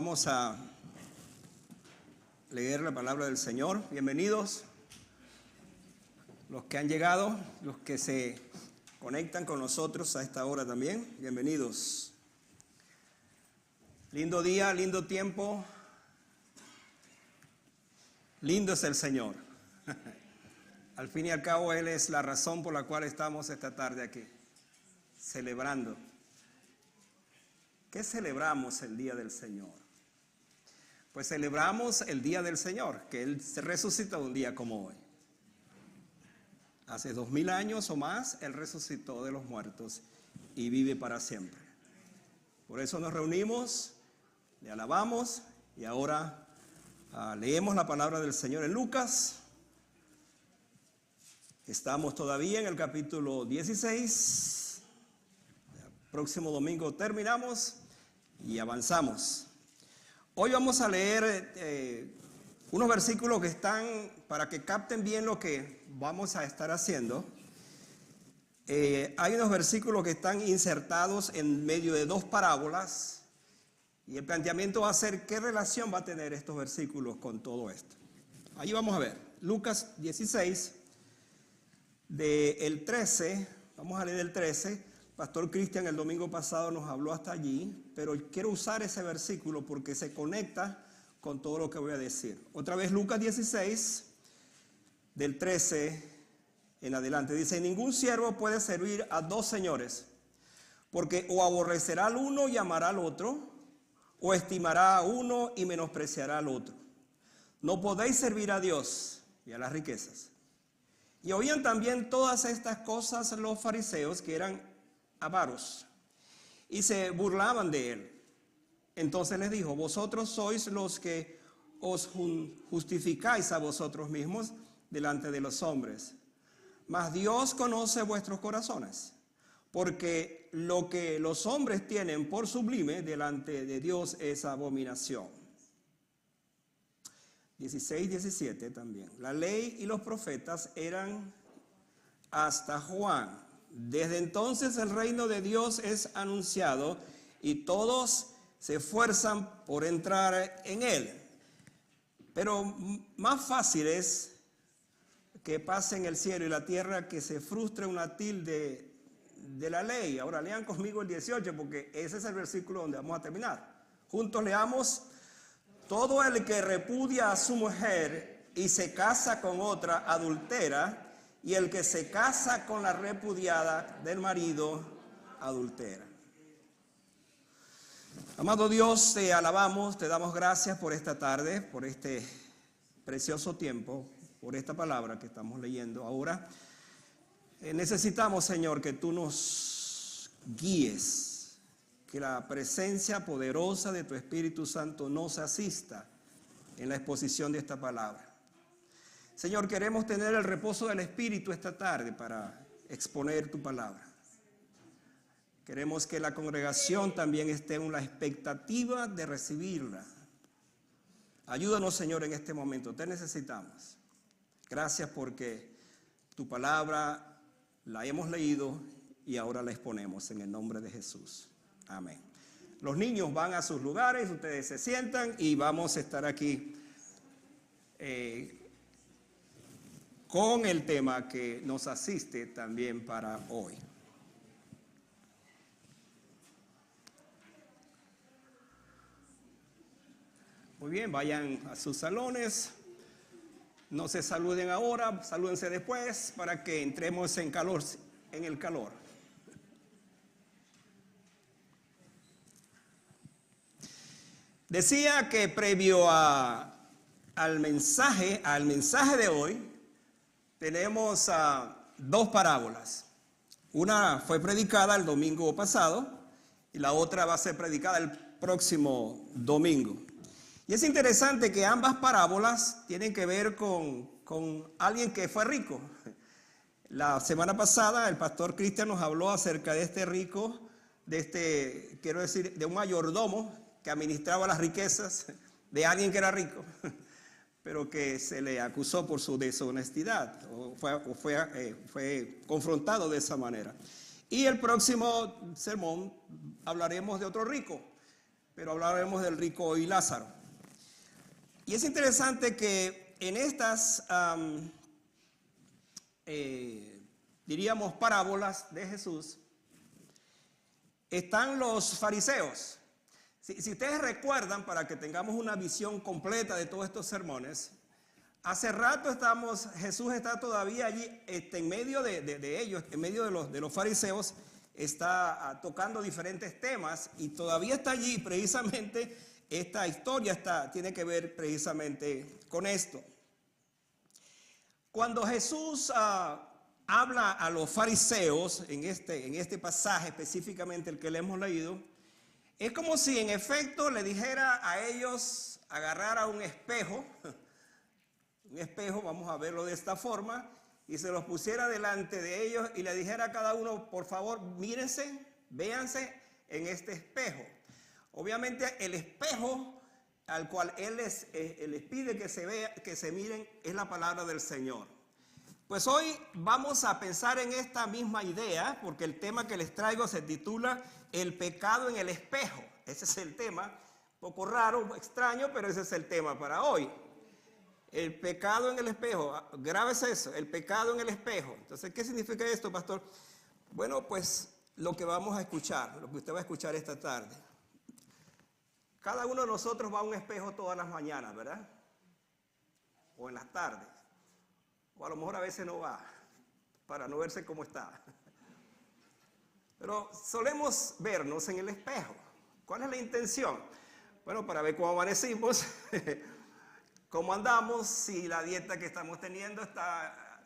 Vamos a leer la palabra del Señor. Bienvenidos los que han llegado, los que se conectan con nosotros a esta hora también. Bienvenidos. Lindo día, lindo tiempo. Lindo es el Señor. Al fin y al cabo, Él es la razón por la cual estamos esta tarde aquí, celebrando. ¿Qué celebramos el día del Señor? Pues celebramos el día del Señor, que Él se resucitó un día como hoy. Hace 2000 años o más, Él resucitó de los muertos y vive para siempre. Por eso nos reunimos, le alabamos y ahora leemos la palabra del Señor en Lucas. Estamos todavía en el capítulo 16. El próximo domingo terminamos y avanzamos. Hoy vamos a leer unos versículos que están, para que capten bien lo que vamos a estar haciendo. Hay unos versículos que están insertados en medio de dos parábolas y el planteamiento va a ser qué relación va a tener estos versículos con todo esto. Ahí vamos a ver, Lucas 16, del 13, vamos a leer el 13. Pastor Cristian el domingo pasado nos habló hasta allí, pero quiero usar ese versículo porque se conecta con todo lo que voy a decir. Otra vez Lucas 16, del 13 en adelante. Dice, ningún siervo puede servir a dos señores, porque o aborrecerá al uno y amará al otro, o estimará a uno y menospreciará al otro. No podéis servir a Dios y a las riquezas. Y oían también todas estas cosas los fariseos, que eran avaros, y se burlaban de él. Entonces les dijo, vosotros sois los que os justificáis a vosotros mismos delante de los hombres, mas Dios conoce vuestros corazones, porque lo que los hombres tienen por sublime delante de Dios es abominación. 16, 17 también. La ley y los profetas eran hasta Juan. Desde entonces el reino de Dios es anunciado y todos se esfuerzan por entrar en él. Pero más fácil es que pasen el cielo y la tierra que se frustre una tilde de la ley. Ahora lean conmigo el 18 porque ese es el versículo donde vamos a terminar. Juntos leamos, todo el que repudia a su mujer y se casa con otra adultera, y el que se casa con la repudiada del marido adultera. Amado Dios, te alabamos, te damos gracias por esta tarde, por este precioso tiempo, por esta palabra que estamos leyendo ahora. Necesitamos, Señor, que tú nos guíes, que la presencia poderosa de tu Espíritu Santo nos asista en la exposición de esta palabra. Señor, queremos tener el reposo del Espíritu esta tarde para exponer tu palabra. Queremos que la congregación también esté en la expectativa de recibirla. Ayúdanos, Señor, en este momento. Te necesitamos. Gracias porque tu palabra la hemos leído y ahora la exponemos en el nombre de Jesús. Amén. Los niños van a sus lugares, ustedes se sientan y vamos a estar aquí con el tema que nos asiste también para hoy. Muy bien, vayan a sus salones. No se saluden ahora, salúdense después para que entremos en el calor. Decía que previo al mensaje de hoy, tenemos dos parábolas. Una fue predicada el domingo pasado y la otra va a ser predicada el próximo domingo. Y es interesante que ambas parábolas tienen que ver con alguien que fue rico. La semana pasada el pastor Cristian nos habló acerca de este rico, de un mayordomo que administraba las riquezas de alguien que era rico, pero que se le acusó por su deshonestidad, o fue confrontado de esa manera. Y el próximo sermón hablaremos de otro rico, pero hablaremos del rico y Lázaro. Y es interesante que en estas, diríamos, parábolas de Jesús, están los fariseos. Si ustedes recuerdan, para que tengamos una visión completa de todos estos sermones, hace rato Jesús está todavía allí, en medio de ellos, en medio de los fariseos, está tocando diferentes temas y todavía está allí. Precisamente esta historia tiene que ver precisamente con esto. Cuando Jesús habla a los fariseos en este pasaje, específicamente el que le hemos leído, es como si en efecto le dijera a ellos agarrar a un espejo, vamos a verlo de esta forma, y se los pusiera delante de ellos y le dijera a cada uno: por favor, mírense, véanse en este espejo. Obviamente el espejo al cual él les pide que se miren es la palabra del Señor. Pues hoy vamos a pensar en esta misma idea, porque el tema que les traigo se titula El pecado en el espejo. Ese es el tema, un poco raro, extraño, pero ese es el tema para hoy. El pecado en el espejo, grábese eso, el pecado en el espejo. Entonces, ¿qué significa esto, pastor? Bueno, pues lo que vamos a escuchar, lo que usted va a escuchar esta tarde. Cada uno de nosotros va a un espejo todas las mañanas, ¿verdad? O en las tardes. O a lo mejor a veces no va, para no verse cómo está. Pero solemos vernos en el espejo. ¿Cuál es la intención? Bueno, para ver cómo amanecimos, cómo andamos, si la dieta que estamos teniendo está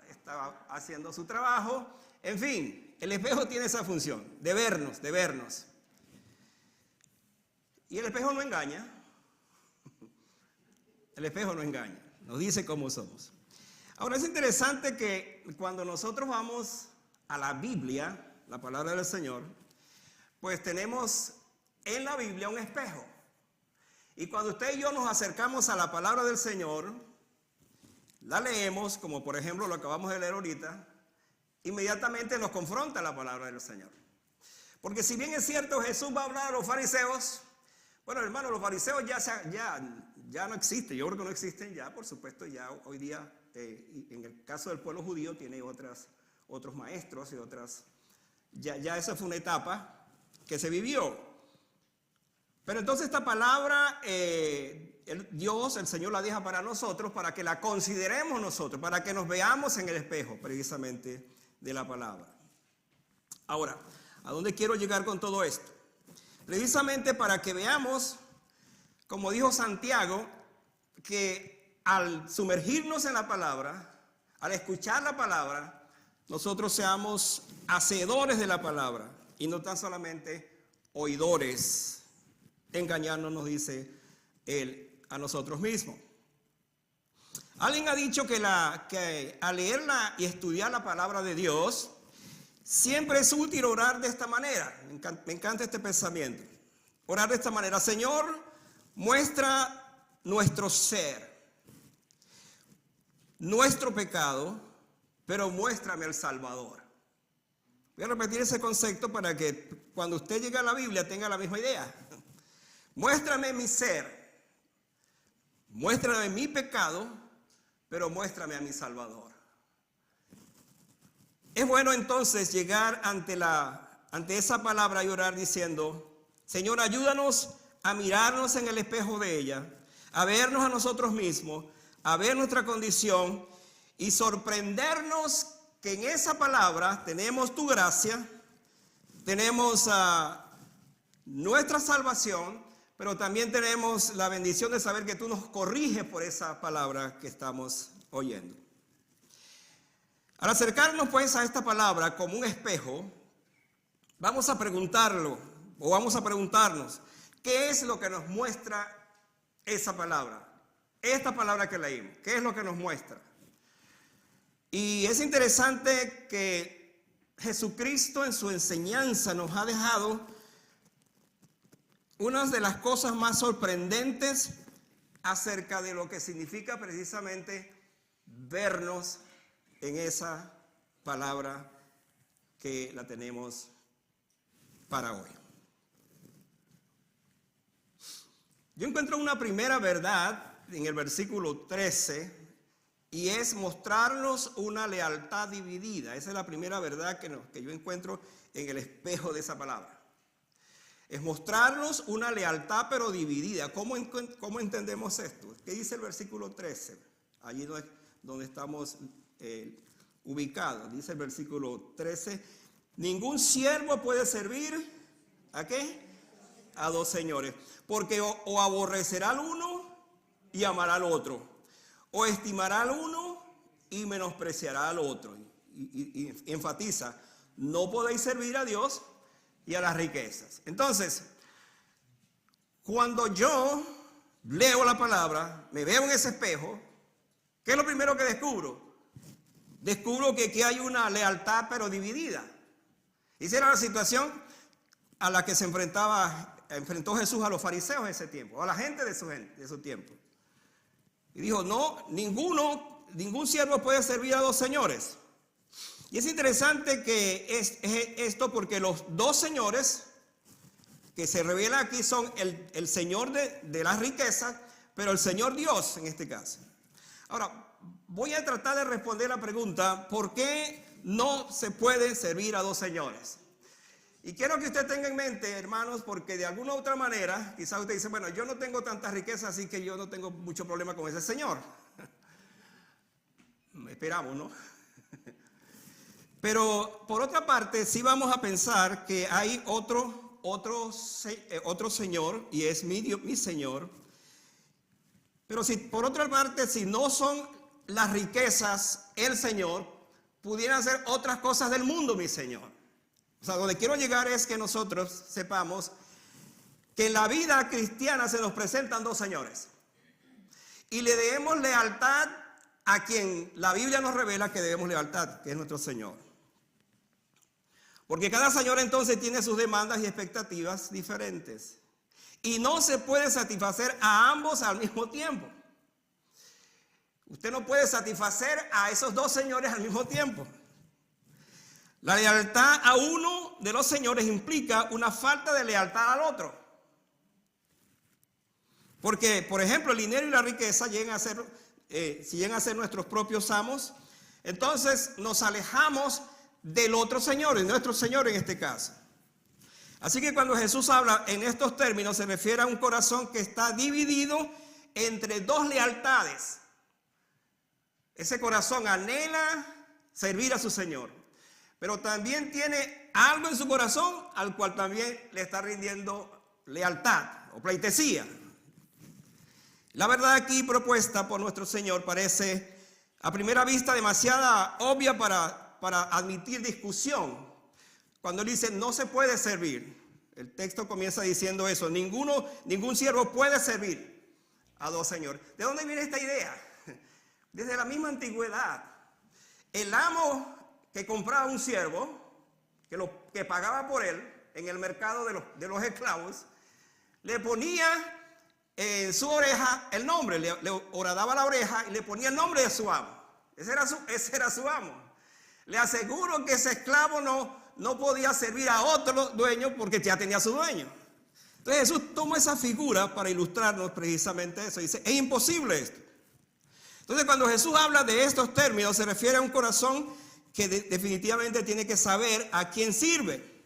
haciendo su trabajo. En fin, el espejo tiene esa función, de vernos. Y el espejo no engaña. El espejo no engaña, nos dice cómo somos. Ahora es interesante que cuando nosotros vamos a la Biblia, la palabra del Señor, pues tenemos en la Biblia un espejo. Y cuando usted y yo nos acercamos a la palabra del Señor, la leemos, como por ejemplo lo acabamos de leer ahorita, inmediatamente nos confronta la palabra del Señor. Porque si bien es cierto, Jesús va a hablar a los fariseos, bueno, hermano, los fariseos ya no existen. Yo creo que no existen ya, por supuesto, ya hoy día, en el caso del pueblo judío, tiene otros maestros y otras. Ya esa fue una etapa que se vivió. Pero entonces esta palabra, Dios, el Señor la deja para nosotros, para que la consideremos nosotros, para que nos veamos en el espejo, precisamente, de la palabra. Ahora, ¿a dónde quiero llegar con todo esto? Precisamente para que veamos, como dijo Santiago, que al sumergirnos en la palabra, al escuchar la palabra, nosotros seamos hacedores de la palabra y no tan solamente oidores, engañarnos, nos dice él, a nosotros mismos. Alguien ha dicho que al leerla y estudiar la palabra de Dios, siempre es útil orar de esta manera. Me encanta este pensamiento. Orar de esta manera: Señor, muestra nuestro ser, nuestro pecado, pero muéstrame al Salvador. Voy a repetir ese concepto para que cuando usted llegue a la Biblia tenga la misma idea. Muéstrame mi ser, muéstrame mi pecado, pero muéstrame a mi Salvador. Es bueno entonces llegar ante esa palabra y orar diciendo: Señor, ayúdanos a mirarnos en el espejo de ella, a vernos a nosotros mismos, a ver nuestra condición y sorprendernos que en esa palabra tenemos tu gracia, tenemos nuestra salvación, pero también tenemos la bendición de saber que tú nos corriges por esa palabra que estamos oyendo. Al acercarnos pues a esta palabra como un espejo, vamos a preguntarnos, ¿qué es lo que nos muestra esa palabra? Esta palabra que leímos, ¿qué es lo que nos muestra? Y es interesante que Jesucristo en su enseñanza nos ha dejado una de las cosas más sorprendentes acerca de lo que significa precisamente vernos en esa palabra que la tenemos para hoy. Yo encuentro una primera verdad en el versículo 13 y es mostrarnos una lealtad dividida. Esa es la primera verdad que yo encuentro en el espejo de esa palabra. Es mostrarnos una lealtad pero dividida. ¿Cómo entendemos esto? ¿Qué dice el versículo 13? Allí donde estamos ubicados. Dice el versículo 13, ningún siervo puede servir, ¿a qué? A dos señores. Porque o aborrecerá al uno y amará al otro, o estimará al uno y menospreciará al otro. Y enfatiza, no podéis servir a Dios y a las riquezas. Entonces, cuando yo leo la palabra, me veo en ese espejo, ¿qué es lo primero que descubro? Descubro que aquí hay una lealtad pero dividida. Esa era la situación a la que se enfrentó Jesús a los fariseos en ese tiempo, a la gente de su tiempo. Y dijo, no, ningún siervo puede servir a dos señores. Y es interesante que es esto porque los dos señores que se revelan aquí son el Señor de las riquezas, pero el Señor Dios en este caso. Ahora, voy a tratar de responder la pregunta, ¿por qué no se puede servir a dos señores? Y quiero que usted tenga en mente, hermanos, porque de alguna u otra manera, quizás usted dice, bueno, yo no tengo tanta riqueza, así que yo no tengo mucho problema con ese señor. Esperamos, ¿no? Pero por otra parte, sí vamos a pensar que hay otro Señor, y es mi Señor. Pero si por otra parte, si no son las riquezas el Señor, pudieran ser otras cosas del mundo, mi Señor. O sea, donde quiero llegar es que nosotros sepamos que en la vida cristiana se nos presentan dos señores. Y le debemos lealtad a quien la Biblia nos revela que debemos lealtad, que es nuestro Señor. Porque cada señor entonces tiene sus demandas y expectativas diferentes. Y no se puede satisfacer a ambos al mismo tiempo. Usted no puede satisfacer a esos dos señores al mismo tiempo. La lealtad a uno de los señores implica una falta de lealtad al otro. Porque, por ejemplo, el dinero y la riqueza llegan a ser nuestros propios amos, entonces nos alejamos del otro Señor, de nuestro Señor en este caso. Así que cuando Jesús habla en estos términos, se refiere a un corazón que está dividido entre dos lealtades. Ese corazón anhela servir a su Señor, pero también tiene algo en su corazón al cual también le está rindiendo lealtad o pleitesía. La verdad aquí propuesta por nuestro Señor parece a primera vista demasiado obvia para admitir discusión. Cuando él dice no se puede servir, el texto comienza diciendo eso, ningún siervo puede servir a dos señores. ¿De dónde viene esta idea? Desde la misma antigüedad. El amo que compraba un siervo, que pagaba por él en el mercado de los esclavos, le ponía en su oreja el nombre, le horadaba la oreja y le ponía el nombre de su amo. Ese era su amo. Le aseguro que ese esclavo no podía servir a otro dueño porque ya tenía su dueño. Entonces Jesús toma esa figura para ilustrarnos precisamente eso. Dice, es imposible esto. Entonces cuando Jesús habla de estos términos, se refiere a un corazón que definitivamente tiene que saber a quién sirve.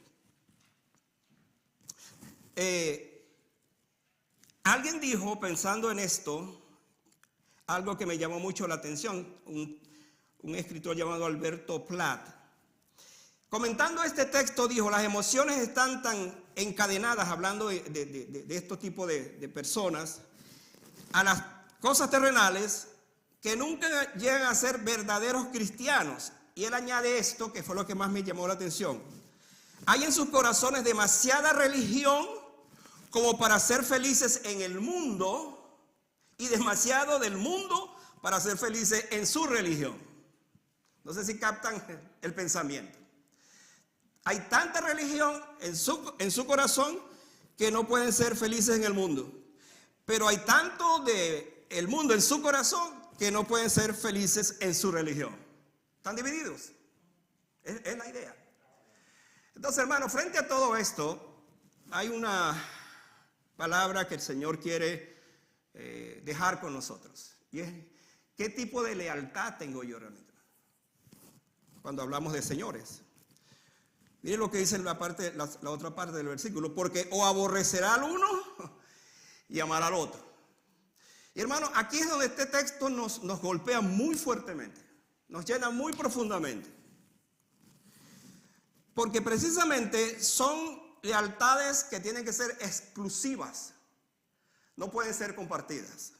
Alguien dijo, pensando en esto, algo que me llamó mucho la atención, un escritor llamado Alberto Platt. Comentando este texto dijo, las emociones están tan encadenadas, hablando de este tipo de personas, a las cosas terrenales, que nunca llegan a ser verdaderos cristianos. Y él añade esto, que fue lo que más me llamó la atención. Hay en sus corazones demasiada religión como para ser felices en el mundo y demasiado del mundo para ser felices en su religión. No sé si captan el pensamiento. Hay tanta religión en su corazón que no pueden ser felices en el mundo. Pero hay tanto del mundo en su corazón que no pueden ser felices en su religión. Están divididos. Es la idea. Entonces, hermano, frente a todo esto, hay palabra que el Señor quiere dejar con nosotros. Y es, ¿qué tipo de lealtad tengo yo realmente? Cuando hablamos de señores. Miren lo que dice la otra parte del versículo. Porque o aborrecerá al uno y amará al otro. Y hermano, aquí es donde este texto nos golpea muy fuertemente. Nos llena muy profundamente. Porque precisamente son lealtades que tienen que ser exclusivas. No pueden ser compartidas.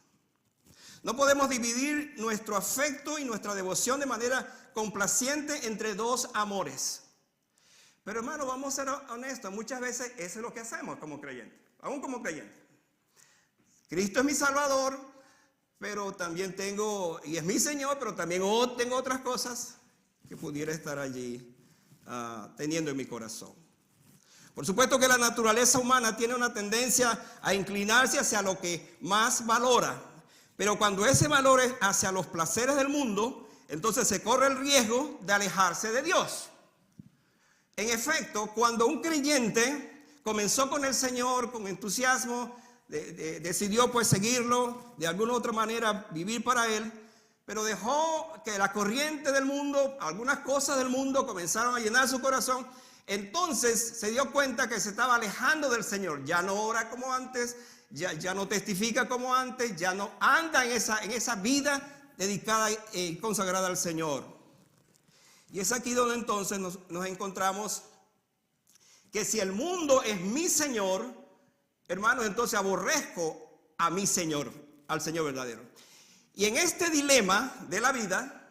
No podemos dividir nuestro afecto y nuestra devoción de manera complaciente entre dos amores. Pero hermano, vamos a ser honestos. Muchas veces eso es lo que hacemos como creyentes. Aún como creyentes. Cristo es mi Salvador, pero también y es mi Señor, pero también tengo otras cosas que pudiera estar allí teniendo en mi corazón. Por supuesto que la naturaleza humana tiene una tendencia a inclinarse hacia lo que más valora, pero cuando ese valor es hacia los placeres del mundo, entonces se corre el riesgo de alejarse de Dios. En efecto, cuando un creyente comenzó con el Señor con entusiasmo, decidió pues seguirlo, de alguna u otra manera vivir para Él, pero dejó que la corriente del mundo, algunas cosas del mundo comenzaron a llenar su corazón. Entonces se dio cuenta que se estaba alejando del Señor. Ya no ora como antes, ya no testifica como antes, ya no anda en esa vida dedicada y consagrada al Señor. Y es aquí donde entonces nos encontramos que si el mundo es mi Señor, hermanos, entonces aborrezco a mi Señor, al Señor verdadero. Y en este dilema de la vida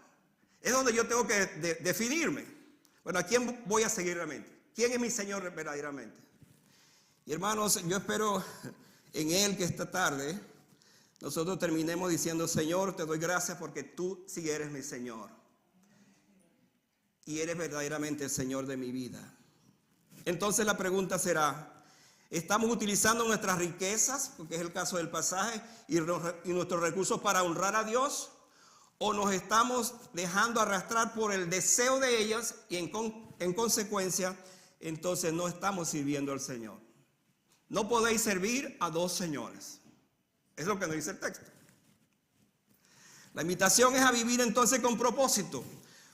es donde yo tengo que definirme. Bueno, ¿a quién voy a seguir realmente? ¿Quién es mi Señor verdaderamente? Y hermanos, yo espero en Él que esta tarde nosotros terminemos diciendo: Señor, te doy gracias porque tú sí eres mi Señor. Y eres verdaderamente el Señor de mi vida. Entonces la pregunta será: ¿estamos utilizando nuestras riquezas, porque es el caso del pasaje, y nuestros recursos para honrar a Dios? ¿O nos estamos dejando arrastrar por el deseo de ellas y en consecuencia, entonces no estamos sirviendo al Señor? No podéis servir a dos señores. Es lo que nos dice el texto. La invitación es a vivir entonces con propósito,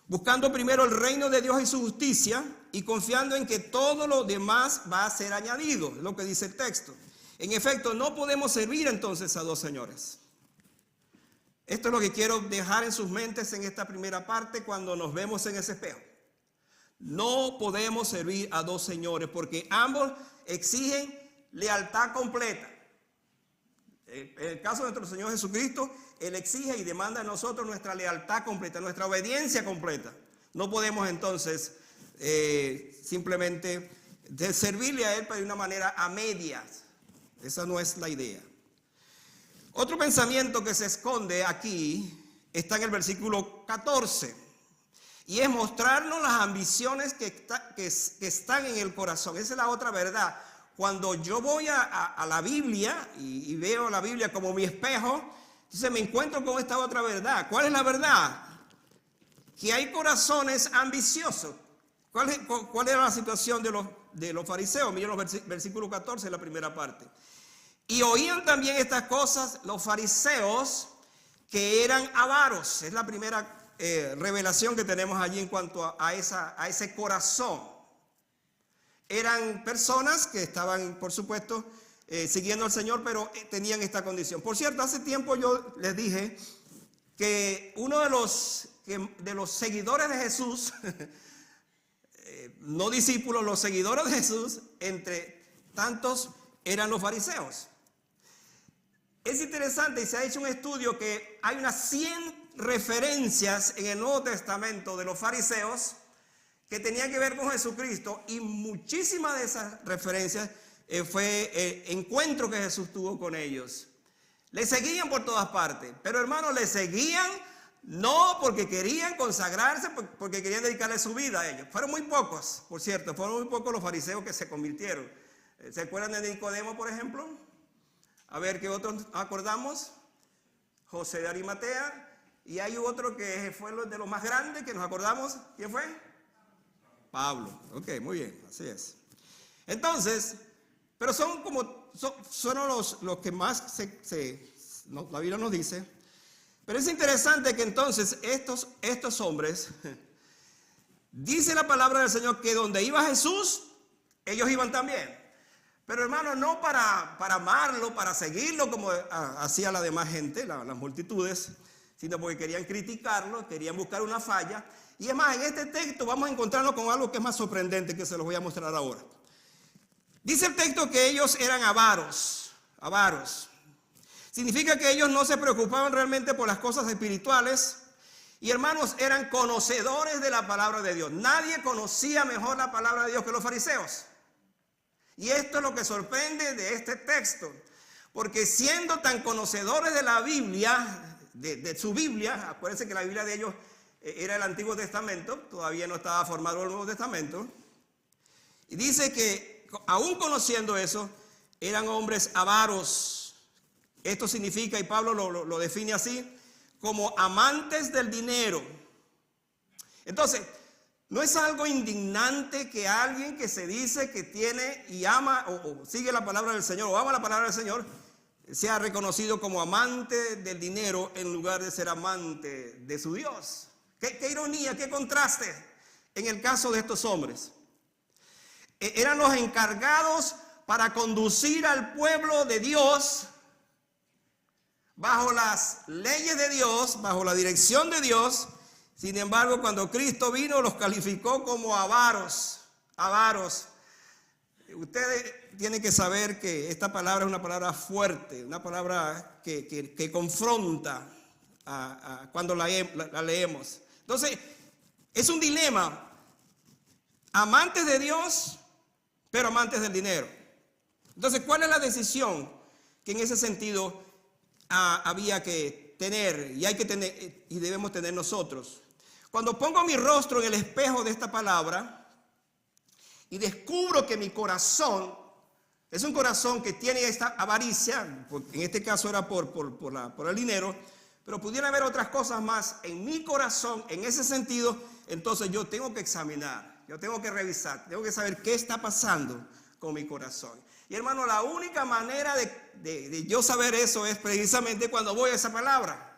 buscando primero el reino de Dios y su justicia y confiando en que todo lo demás va a ser añadido, es lo que dice el texto. En efecto, no podemos servir entonces a dos señores. Esto es lo que quiero dejar en sus mentes en esta primera parte cuando nos vemos en ese espejo. No podemos servir a dos señores porque ambos exigen lealtad completa. En el caso de nuestro Señor Jesucristo, Él exige y demanda de nosotros nuestra lealtad completa, nuestra obediencia completa. No podemos entonces simplemente servirle a Él pero de una manera a medias. Esa no es la idea. Otro pensamiento que se esconde aquí está en el versículo 14 y es mostrarnos las ambiciones que están en el corazón. Esa es la otra verdad. Cuando yo voy a la Biblia y veo la Biblia como mi espejo, entonces me encuentro con esta otra verdad. ¿Cuál es la verdad? Que hay corazones ambiciosos. ¿Cuál era la situación de los fariseos? Miren los versículos 14, la primera parte. Y oían también estas cosas los fariseos que eran avaros. Es la primera revelación que tenemos allí en cuanto a ese corazón. Eran personas que estaban, por supuesto, siguiendo al Señor, pero tenían esta condición. Por cierto, hace tiempo yo les dije que uno de los seguidores de Jesús, no discípulos, los seguidores de Jesús, entre tantos eran los fariseos. Es interesante y se ha hecho un estudio que hay unas 100 referencias en el Nuevo Testamento de los fariseos que tenían que ver con Jesucristo y muchísimas de esas referencias fue el encuentro que Jesús tuvo con ellos. Le seguían por todas partes, pero hermanos, le seguían no porque querían consagrarse, porque querían dedicarle su vida a ellos. Fueron muy pocos, por cierto, fueron muy pocos los fariseos que se convirtieron. ¿Se acuerdan de Nicodemo, por ejemplo? A ver, ¿qué otros acordamos? José de Arimatea. Y hay otro que fue de los más grandes que nos acordamos. ¿Quién fue? Pablo. Ok, muy bien, así es. Entonces, Pero son los que más la Biblia nos dice. Pero es interesante que entonces estos hombres, dice la palabra del Señor que donde iba Jesús, ellos iban también. Pero hermano, no para amarlo, para seguirlo como hacía la demás gente, las multitudes, sino porque querían criticarlo, querían buscar una falla. Y es más, en este texto vamos a encontrarnos con algo que es más sorprendente, que se los voy a mostrar ahora. Dice el texto que ellos eran avaros. Significa que ellos no se preocupaban realmente por las cosas espirituales. Y hermanos, eran conocedores de la palabra de Dios. Nadie conocía mejor la palabra de Dios que los fariseos. Y esto es lo que sorprende de este texto. Porque siendo tan conocedores de la Biblia, de su Biblia, acuérdense que la Biblia de ellos era el Antiguo Testamento, todavía no estaba formado el Nuevo Testamento. Y dice que aún conociendo eso, eran hombres avaros. Esto significa, y Pablo lo define así, como amantes del dinero. Entonces, no es algo indignante que alguien que se dice que tiene y ama o sigue la palabra del Señor o ama la palabra del Señor sea reconocido como amante del dinero en lugar de ser amante de su Dios. Qué ironía, qué contraste en el caso de estos hombres. Eran los encargados para conducir al pueblo de Dios bajo las leyes de Dios, bajo la dirección de Dios. Sin embargo, cuando Cristo vino, los calificó como avaros. Ustedes tienen que saber que esta palabra es una palabra fuerte, una palabra que confronta cuando la leemos. Entonces, es un dilema. Amantes de Dios, pero amantes del dinero. Entonces, ¿cuál es la decisión que en ese sentido había que tener y hay que tener y debemos tener nosotros? Cuando pongo mi rostro en el espejo de esta palabra y descubro que mi corazón es un corazón que tiene esta avaricia, en este caso era por el dinero, pero pudiera haber otras cosas más en mi corazón, en ese sentido, entonces yo tengo que examinar, yo tengo que revisar, tengo que saber qué está pasando con mi corazón. Y hermano, la única manera de yo saber eso es precisamente cuando voy a esa palabra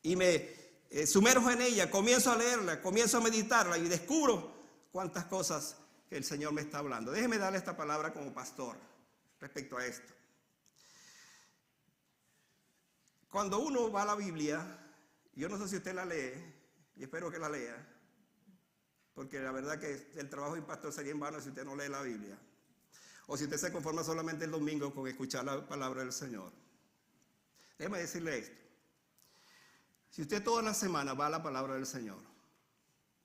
y me sumerjo en ella, comienzo a leerla, comienzo a meditarla y descubro cuántas cosas que el Señor me está hablando. Déjeme darle esta palabra como pastor respecto a esto. Cuando uno va a la Biblia, yo no sé si usted la lee, y espero que la lea, porque la verdad que el trabajo del pastor sería en vano si usted no lee la Biblia, o si usted se conforma solamente el domingo con escuchar la palabra del Señor. Déjeme decirle esto. Si usted toda la semana va a la palabra del Señor,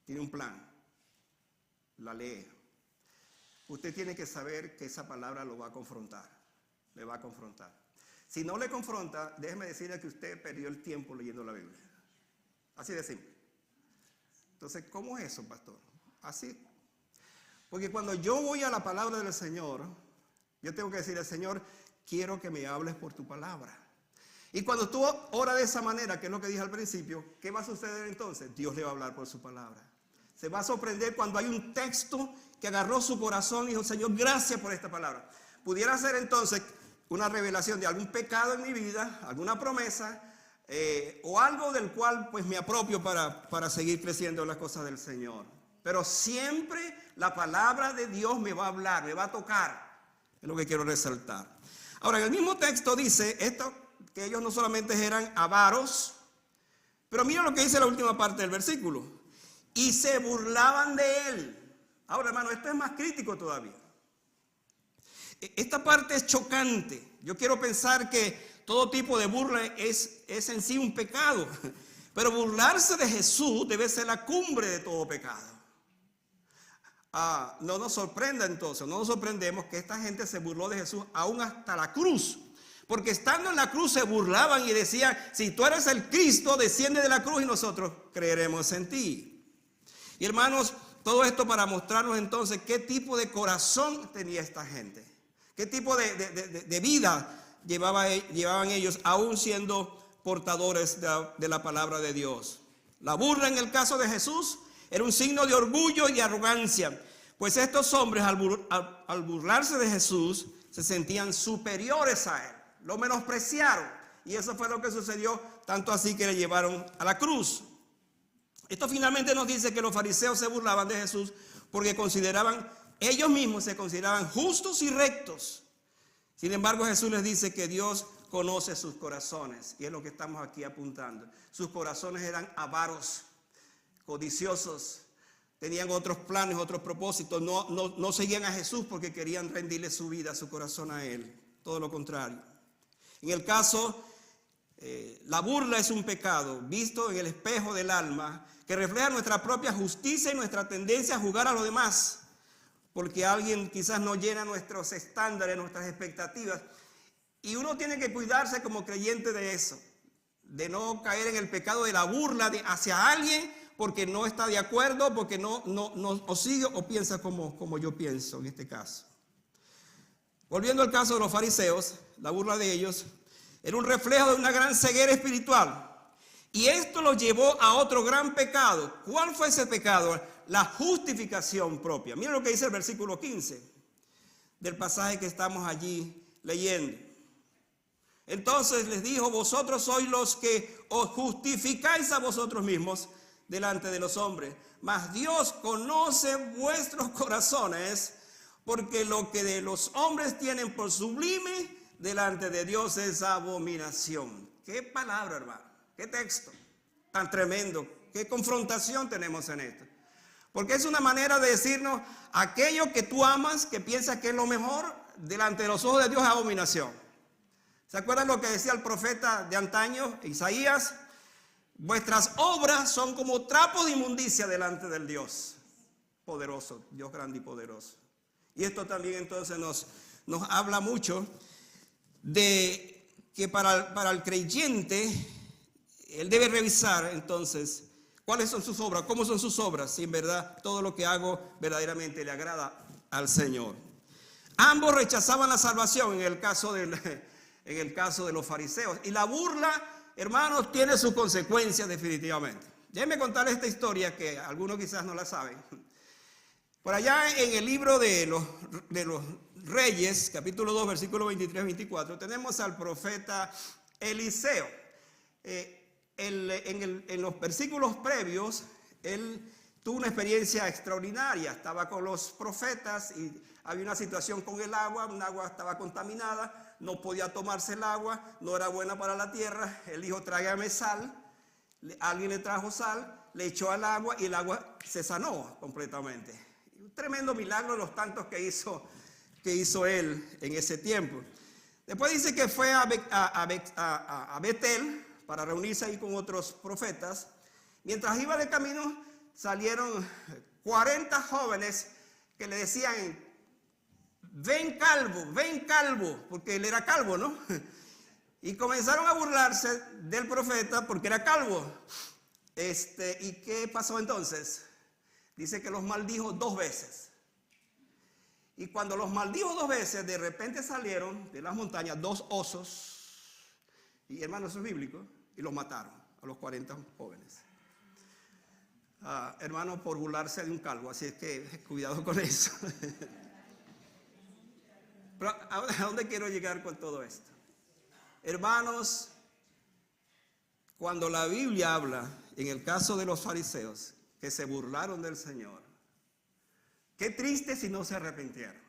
tiene un plan, la lee, usted tiene que saber que esa palabra lo va a confrontar, le va a confrontar. Si no le confronta, déjeme decirle que usted perdió el tiempo leyendo la Biblia. Así de simple. Entonces, ¿cómo es eso, pastor? Así. Porque cuando yo voy a la palabra del Señor, yo tengo que decirle, Señor, quiero que me hables por tu palabra. Y cuando tú oras de esa manera, que es lo que dije al principio, ¿qué va a suceder entonces? Dios le va a hablar por su palabra. Se va a sorprender cuando hay un texto que agarró su corazón y dijo, Señor, gracias por esta palabra. Pudiera ser entonces una revelación de algún pecado en mi vida, alguna promesa, o algo del cual pues me apropio para seguir creciendo en las cosas del Señor. Pero siempre la palabra de Dios me va a hablar, me va a tocar. Es lo que quiero resaltar. Ahora, en el mismo texto dice esto, que ellos no solamente eran avaros, pero mira lo que dice la última parte del versículo. Y se burlaban de él. Ahora, hermano, esto es más crítico todavía. Esta parte es chocante. Yo quiero pensar que todo tipo de burla es en sí un pecado. Pero burlarse de Jesús debe ser la cumbre de todo pecado. No nos sorprenda entonces, no nos sorprendemos que esta gente se burló de Jesús aún hasta la cruz. Porque estando en la cruz se burlaban y decían, si tú eres el Cristo, desciende de la cruz y nosotros creeremos en ti. Y hermanos, todo esto para mostrarnos entonces qué tipo de corazón tenía esta gente. Qué tipo de vida llevaban ellos, aún siendo portadores de la palabra de Dios. La burla en el caso de Jesús era un signo de orgullo y de arrogancia. Pues estos hombres al burlarse de Jesús, se sentían superiores a él, lo menospreciaron. Y eso fue lo que sucedió, tanto así que le llevaron a la cruz. Esto finalmente nos dice que los fariseos se burlaban de Jesús porque ellos mismos se consideraban justos y rectos. Sin embargo, Jesús les dice que Dios conoce sus corazones, y es lo que estamos aquí apuntando. Sus corazones eran avaros, codiciosos, tenían otros planes, otros propósitos, no seguían a Jesús porque querían rendirle su vida, su corazón a Él, todo lo contrario. En el caso, la burla es un pecado visto en el espejo del alma que refleja nuestra propia justicia y nuestra tendencia a juzgar a los demás, porque alguien quizás no llena nuestros estándares, nuestras expectativas, y uno tiene que cuidarse como creyente de eso, de no caer en el pecado de la burla hacia alguien porque no está de acuerdo, porque no sigue o piensa como yo pienso en este caso. Volviendo al caso de los fariseos, la burla de ellos era un reflejo de una gran ceguera espiritual. Y esto los llevó a otro gran pecado. ¿Cuál fue ese pecado? La justificación propia. Miren lo que dice el versículo 15 del pasaje que estamos allí leyendo. Entonces les dijo: vosotros sois los que os justificáis a vosotros mismos delante de los hombres, mas Dios conoce vuestros corazones, porque lo que de los hombres tienen por sublime delante de Dios es abominación. Qué palabra, hermano, qué texto tan tremendo, qué confrontación tenemos en esto. Porque es una manera de decirnos: aquello que tú amas, que piensas que es lo mejor, delante de los ojos de Dios es abominación. ¿Se acuerdan lo que decía el profeta de antaño, Isaías? Vuestras obras son como trapos de inmundicia delante del Dios poderoso, Dios grande y poderoso. Y esto también entonces nos habla mucho de que para el creyente, él debe revisar entonces cuáles son sus obras, cómo son sus obras, si en verdad todo lo que hago verdaderamente le agrada al Señor. Ambos rechazaban la salvación en el caso de los fariseos. Y la burla, hermanos, tiene sus consecuencias definitivamente. Déjenme contarles esta historia que algunos quizás no la saben. Por allá en el libro de los Reyes, capítulo 2, versículos 23-24, tenemos al profeta Eliseo. En los versículos previos, él tuvo una experiencia extraordinaria. Estaba con los profetas y había una situación con el agua. Un agua estaba contaminada, no podía tomarse el agua, no era buena para la tierra. Él dijo: tráigame sal. Alguien le trajo sal, le echó al agua y el agua se sanó completamente. Un tremendo milagro de los tantos que hizo él en ese tiempo. Después dice que fue a Betel para reunirse ahí con otros profetas. Mientras iba de camino, salieron 40 jóvenes que le decían: ven calvo, porque él era calvo, ¿no? Y comenzaron a burlarse del profeta porque era calvo. ¿Y qué pasó entonces? Dice que los maldijo 2 veces. Y cuando los maldijo 2 veces, de repente salieron de las montañas 2 osos. Y hermano, eso es bíblico. Y los mataron a los 40 jóvenes. Hermano, por burlarse de un calvo. Así es que cuidado con eso. Pero ¿a dónde quiero llegar con todo esto? Hermanos, cuando la Biblia habla, en el caso de los fariseos, que se burlaron del Señor, qué triste si no se arrepintieron,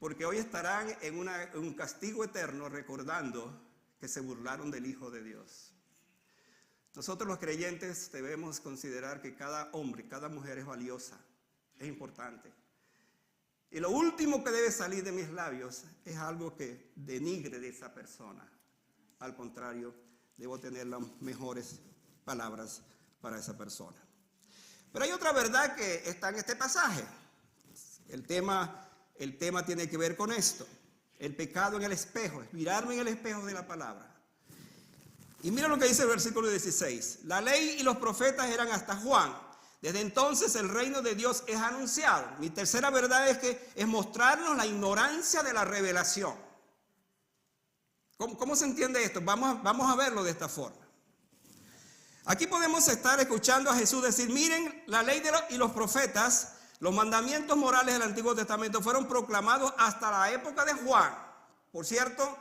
porque hoy estarán en un castigo eterno recordando que se burlaron del Hijo de Dios. Nosotros los creyentes debemos considerar que cada hombre, cada mujer es valiosa, es importante. Y lo último que debe salir de mis labios es algo que denigre de esa persona. Al contrario, debo tener las mejores palabras para esa persona. Pero hay otra verdad que está en este pasaje. El tema tiene que ver con esto. El pecado en el espejo, es mirarme en el espejo de la palabra. Y mira lo que dice el versículo 16. La ley y los profetas eran hasta Juan. Desde entonces el reino de Dios es anunciado. Mi tercera verdad es mostrarnos la ignorancia de la revelación. ¿Cómo se entiende esto? Vamos a verlo de esta forma. Aquí podemos estar escuchando a Jesús decir: miren, la ley y los profetas Los mandamientos morales del Antiguo Testamento fueron proclamados hasta la época de Juan. Por cierto,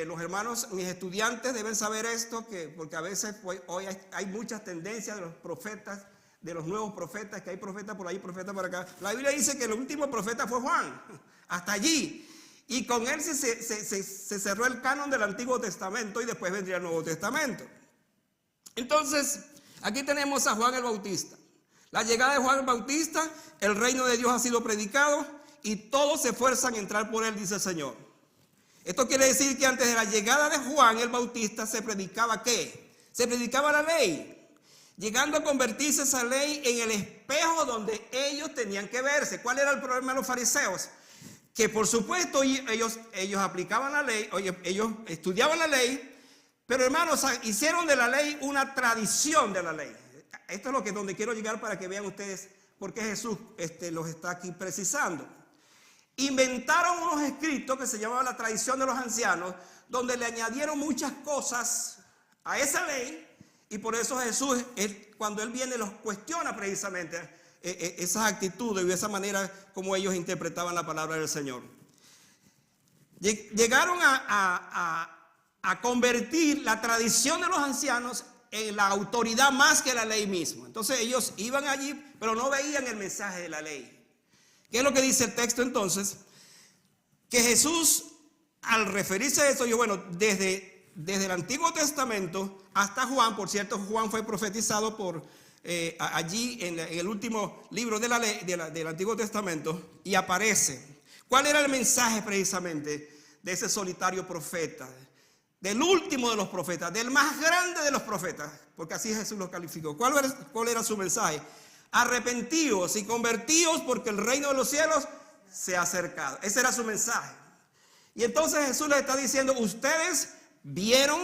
los hermanos, mis estudiantes deben saber esto, porque a veces hoy hay muchas tendencias de los profetas, de los nuevos profetas, que hay profetas por ahí, profetas por acá. La Biblia dice que el último profeta fue Juan, hasta allí. Y con él se cerró el canon del Antiguo Testamento y después vendría el Nuevo Testamento. Entonces, aquí tenemos a Juan el Bautista. La llegada de Juan el Bautista, el reino de Dios ha sido predicado y todos se esfuerzan en entrar por él, dice el Señor. Esto quiere decir que antes de la llegada de Juan el Bautista se predicaba ¿qué? Se predicaba la ley, llegando a convertirse esa ley en el espejo donde ellos tenían que verse. ¿Cuál era el problema de los fariseos? Que por supuesto ellos aplicaban la ley, ellos estudiaban la ley, pero hermanos, hicieron de la ley una tradición de la ley. Esto es donde quiero llegar para que vean ustedes por qué Jesús los está aquí precisando. Inventaron unos escritos que se llamaban la tradición de los ancianos, donde le añadieron muchas cosas a esa ley, y por eso Jesús, cuando él viene, los cuestiona precisamente esas actitudes y esa manera como ellos interpretaban la palabra del Señor. Llegaron a convertir la tradición de los ancianos en la autoridad más que la ley misma. Entonces ellos iban allí, pero no veían el mensaje de la ley. ¿Qué es lo que dice el texto entonces? Que Jesús, al referirse a eso, desde el Antiguo Testamento hasta Juan, por cierto, Juan fue profetizado allí en el último libro de la ley, del Antiguo Testamento, y aparece. ¿Cuál era el mensaje precisamente de ese solitario profeta? Del último de los profetas, del más grande de los profetas, porque así Jesús los calificó. ¿Cuál era su mensaje? Arrepentíos y convertíos porque el reino de los cielos se ha acercado. Ese era su mensaje. Y entonces Jesús les está diciendo, ustedes vieron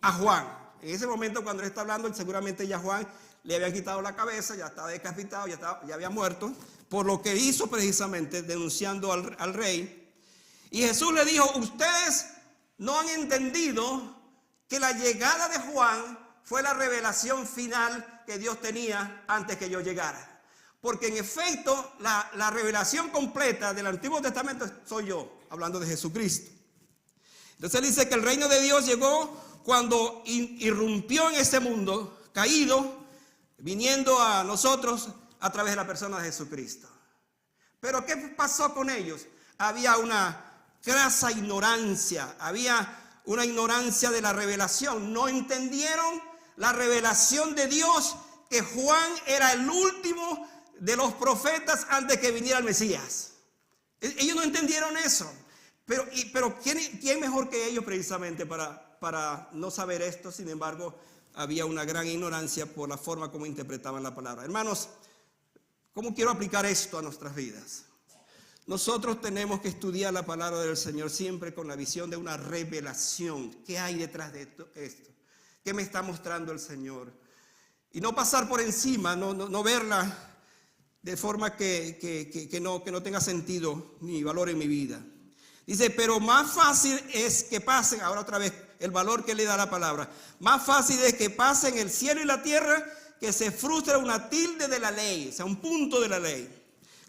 a Juan. En ese momento cuando él está hablando, seguramente ya Juan le había quitado la cabeza, ya estaba decapitado, ya había muerto, por lo que hizo precisamente denunciando al rey. Y Jesús le dijo, ustedes no han entendido que la llegada de Juan fue la revelación final que Dios tenía antes que yo llegara. Porque en efecto, la revelación completa del Antiguo Testamento soy yo, hablando de Jesucristo. Entonces él dice que el reino de Dios llegó cuando irrumpió en este mundo caído, viniendo a nosotros a través de la persona de Jesucristo. Pero ¿qué pasó con ellos? Había una grasa ignorancia, había una ignorancia de la revelación. No entendieron la revelación de Dios, que Juan era el último de los profetas antes que viniera el Mesías. Ellos no entendieron eso. Pero ¿quién mejor que ellos precisamente para no saber esto? Sin embargo, había una gran ignorancia por la forma como interpretaban la palabra. Hermanos, ¿cómo quiero aplicar esto a nuestras vidas? Nosotros tenemos que estudiar la palabra del Señor siempre con la visión de una revelación. ¿Qué hay detrás de esto? ¿Qué me está mostrando el Señor? Y no pasar por encima, no verla de forma que no tenga sentido ni valor en mi vida. Dice, pero más fácil es que pasen, ahora otra vez, el valor que le da la palabra. Más fácil es que pasen el cielo y la tierra que se frustre una tilde de la ley, o sea, un punto de la ley.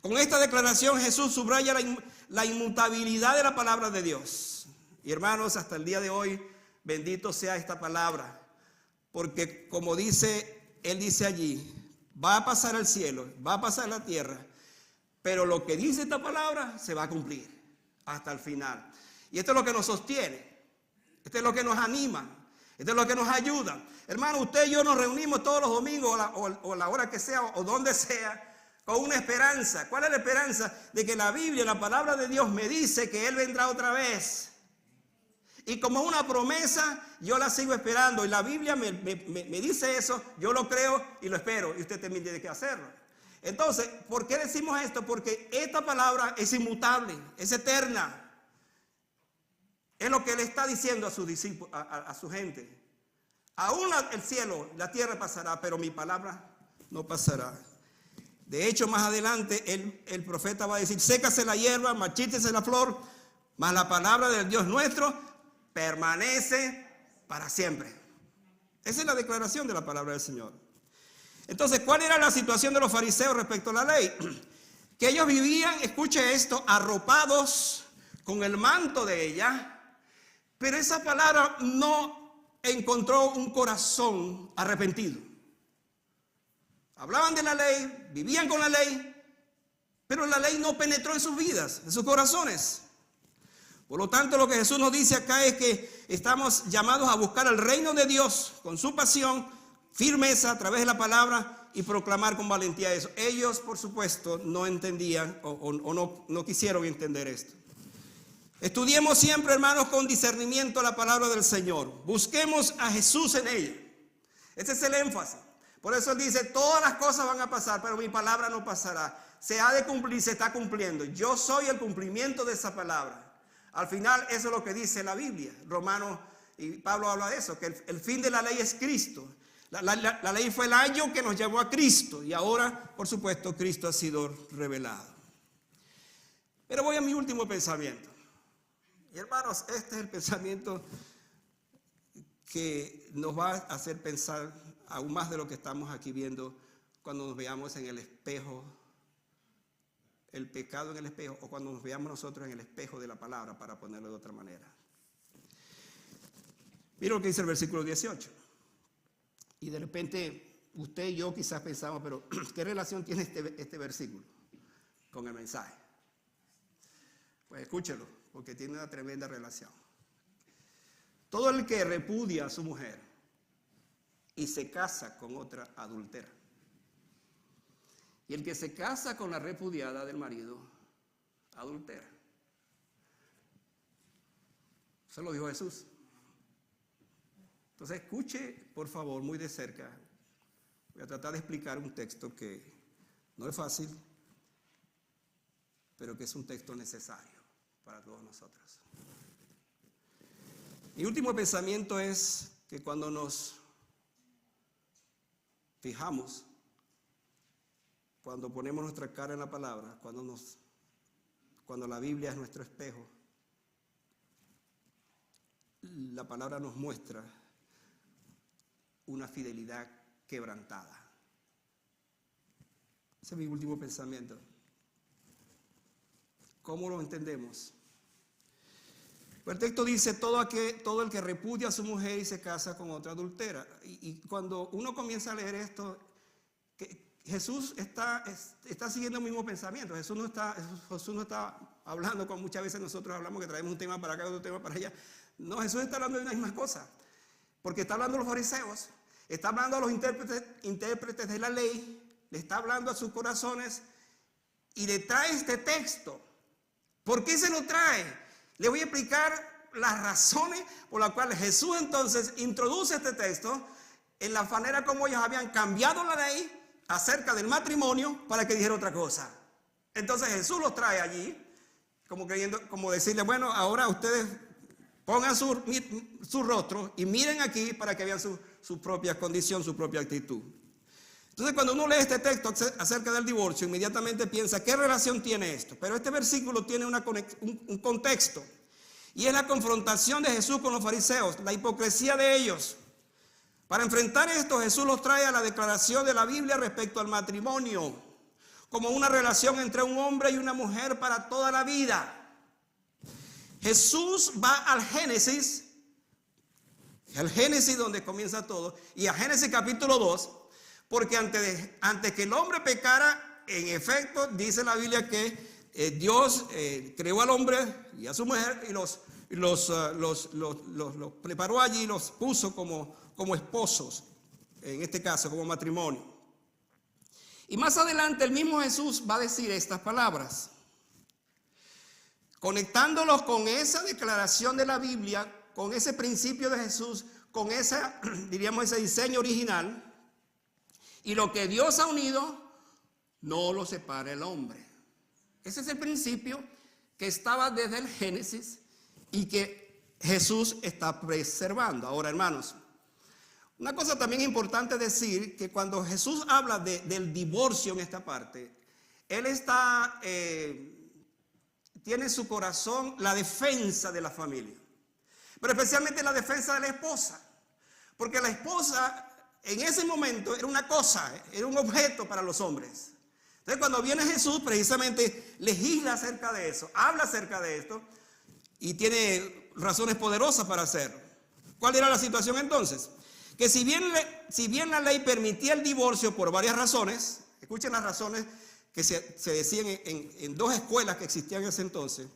Con esta declaración Jesús subraya la inmutabilidad de la palabra de Dios. Y hermanos, hasta el día de hoy, bendito sea esta palabra. Porque como él dice allí, va a pasar el cielo, va a pasar la tierra, pero lo que dice esta palabra se va a cumplir hasta el final. Y esto es lo que nos sostiene, esto es lo que nos anima, esto es lo que nos ayuda. Hermano, usted y yo nos reunimos todos los domingos o la hora que sea o donde sea, con una esperanza. ¿Cuál es la esperanza? De que la Biblia, la palabra de Dios me dice que Él vendrá otra vez. Y como una promesa, yo la sigo esperando. Y la Biblia me dice eso, yo lo creo y lo espero. Y usted también tiene que hacerlo. Entonces, ¿por qué decimos esto? Porque esta palabra es inmutable, es eterna. Es lo que Él está diciendo a sus discípulos, a su gente. Aún el cielo, la tierra pasará, pero mi palabra no pasará. De hecho, más adelante el profeta va a decir, sécase la hierba, marchítese la flor, mas la palabra del Dios nuestro permanece para siempre. Esa es la declaración de la palabra del Señor. Entonces, ¿cuál era la situación de los fariseos respecto a la ley? que ellos vivían, escuche esto, arropados con el manto de ella, pero esa palabra no encontró un corazón arrepentido. Hablaban de la ley, vivían con la ley, pero la ley no penetró en sus vidas, en sus corazones. Por lo tanto, lo que Jesús nos dice acá es que estamos llamados a buscar el reino de Dios con su pasión, firmeza a través de la palabra y proclamar con valentía eso. Ellos, por supuesto, no entendían o no quisieron entender esto. Estudiemos siempre, hermanos, con discernimiento la palabra del Señor. Busquemos a Jesús en ella. Ese es el énfasis. Por eso él dice, todas las cosas van a pasar, pero mi palabra no pasará. Se ha de cumplir, se está cumpliendo. Yo soy el cumplimiento de esa palabra. Al final, eso es lo que dice la Biblia. Romanos y Pablo habla de eso, que el fin de la ley es Cristo. La ley fue el ayo que nos llevó a Cristo y ahora, por supuesto, Cristo ha sido revelado. Pero voy a mi último pensamiento. Y hermanos, este es el pensamiento que nos va a hacer pensar aún más de lo que estamos aquí viendo cuando nos veamos en el espejo, el pecado en el espejo, o cuando nos veamos nosotros en el espejo de la palabra, para ponerlo de otra manera. Mira lo que dice el versículo 18. Y de repente usted y yo quizás pensamos, pero ¿qué relación tiene este versículo con el mensaje? Pues escúchelo, porque tiene una tremenda relación. Todo el que repudia a su mujer y se casa con otra adultera. Y el que se casa con la repudiada del marido, adultera. Eso lo dijo Jesús. Entonces escuche, por favor, muy de cerca. Voy a tratar de explicar un texto que no es fácil, pero que es un texto necesario para todos nosotros. Mi último pensamiento es que cuando nos fijamos, cuando ponemos nuestra cara en la palabra, cuando la Biblia es nuestro espejo, la palabra nos muestra una fidelidad quebrantada. Ese es mi último pensamiento. ¿Cómo lo entendemos? El texto dice, todo el que repudia a su mujer y se casa con otra adultera. Y cuando uno comienza a leer esto, Jesús está siguiendo el mismo pensamiento. Jesús no está hablando como muchas veces nosotros hablamos, que traemos un tema para acá, otro tema para allá. No, Jesús está hablando de las mismas cosas. Porque está hablando a los fariseos, está hablando a los intérpretes de la ley, le está hablando a sus corazones y le trae este texto. ¿Por qué se lo trae? Le voy a explicar las razones por las cuales Jesús entonces introduce este texto en la manera como ellos habían cambiado la ley acerca del matrimonio para que dijera otra cosa. Entonces Jesús los trae allí como decirle, bueno, ahora ustedes pongan su rostro y miren aquí para que vean su propia condición, su propia actitud. Entonces cuando uno lee este texto acerca del divorcio, inmediatamente piensa, ¿qué relación tiene esto? Pero este versículo tiene un contexto. Y es la confrontación de Jesús con los fariseos, la hipocresía de ellos. Para enfrentar esto, Jesús los trae a la declaración de la Biblia respecto al matrimonio, como una relación entre un hombre y una mujer para toda la vida. Jesús va al Génesis donde comienza todo, y a Génesis capítulo 2, porque antes que el hombre pecara, en efecto, dice la Biblia que Dios creó al hombre y a su mujer y los preparó allí y los puso como esposos, en este caso como matrimonio. Y más adelante el mismo Jesús va a decir estas palabras, conectándolos con esa declaración de la Biblia, con ese principio de Jesús, con ese diseño original. Y lo que Dios ha unido, no lo separa el hombre. Ese es el principio que estaba desde el Génesis y que Jesús está preservando. Ahora, hermanos, una cosa también importante decir, que cuando Jesús habla del divorcio en esta parte, Él tiene en su corazón la defensa de la familia, pero especialmente la defensa de la esposa, porque la esposa en ese momento era una cosa, era un objeto para los hombres. Entonces cuando viene Jesús, precisamente legisla acerca de eso, habla acerca de esto y tiene razones poderosas para hacerlo. ¿Cuál era la situación entonces? Que si bien la ley permitía el divorcio por varias razones, escuchen las razones que se decían en dos escuelas que existían en ese entonces: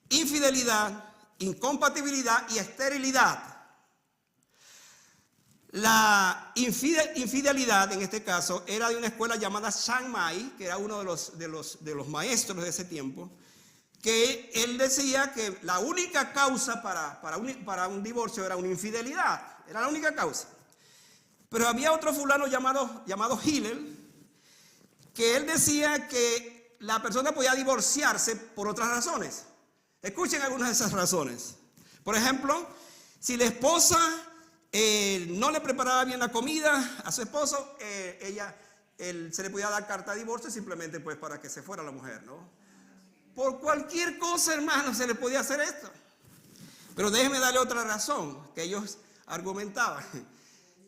infidelidad, incompatibilidad y esterilidad. La infidelidad en este caso era de una escuela llamada Shammai, que era uno de los maestros de ese tiempo, que él decía que la única causa para un divorcio era una infidelidad, era la única causa. Pero había otro fulano llamado Hillel, que él decía que la persona podía divorciarse por otras razones. Escuchen algunas de esas razones. Por ejemplo, si la esposa no le preparaba bien la comida a su esposo, se le podía dar carta de divorcio simplemente pues para que se fuera la mujer, ¿no? Por cualquier cosa, hermano, se le podía hacer esto. Pero déjeme darle otra razón que ellos argumentaban.